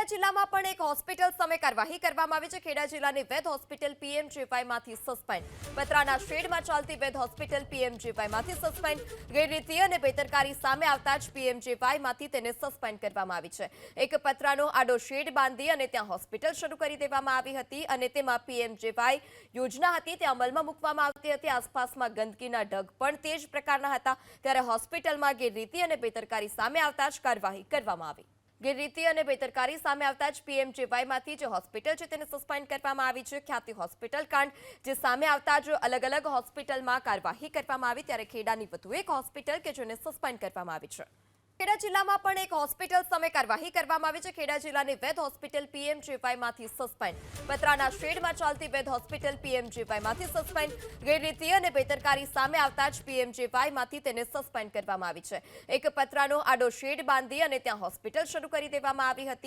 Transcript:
ખેડા જિલ્લામાં પણ એક હોસ્પિટલ સામે કાર્યવાહી કરવામાં આવી છે। ખેડા જિલ્લાની વેદ હોસ્પિટલ પીએમજેવાયમાંથી સસ્પેન્ડ। પતરાના શેડમાં ચાલતી વેદ હોસ્પિટલ પીએમજેવાયમાંથી સસ્પેન્ડ। ગેરરીતિ અને બેદરકારી સામે આવતા જ પીએમજેવાયમાંથી તેને સસ્પેન્ડ કરવામાં આવી છે। એક પતરાનો આડો શેડ બાંધી અને ત્યાં હોસ્પિટલ શરૂ કરી દેવામાં આવી હતી અને તેમાં પીએમજેવાય યોજના હતી તે અમલમાં મૂકવામાં આવતી હતી। આસપાસમાં ગંદકીના ઢગ પણ તે જ પ્રકારના હતા, ત્યારે હોસ્પિટલમાં ગેરરીતિ અને બેદરકારી સામે આવતા જ કાર્યવાહી કરવામાં આવી। ગેરરીતિ અને બેદરકારી સામે આવતા જ પીએમજેવાયમાંથી જે હોસ્પિટલ છે તેને સસ્પેન્ડ કરવામાં આવી છે। ખ્યાતિ હોસ્પિટલ કાંડ જે સામે આવતા જ અલગ અલગ હોસ્પિટલમાં કાર્યવાહી કરવામાં આવી, ત્યારે ખેડાની વધુ એક હોસ્પિટલ કે જેને સસ્પેન્ડ કરવામાં આવી છે। ખેડા જિલ્લામાં પણ એક હોસ્પિટલ સામે કાર્યવાહી કરવામાં આવી છે। ખેડા જિલ્લાની વેદ હોસ્પિટલ પીએમજેવાયમાંથી સસ્પેન્ડ। પતરાના શેડમાં ચાલતી વેદ હોસ્પિટલ પીએમજેવાયમાંથી સસ્પેન્ડ। ગેરરીતિ અને બેદરકારી સામે આવતા જ પીએમજેવાયમાંથી તેને સસ્પેન્ડ કરવામાં આવી છે। એક પતરાનો આડો શેડ બાંધી અને ત્યાં હોસ્પિટલ શરૂ કરી દેવામાં આવી હતી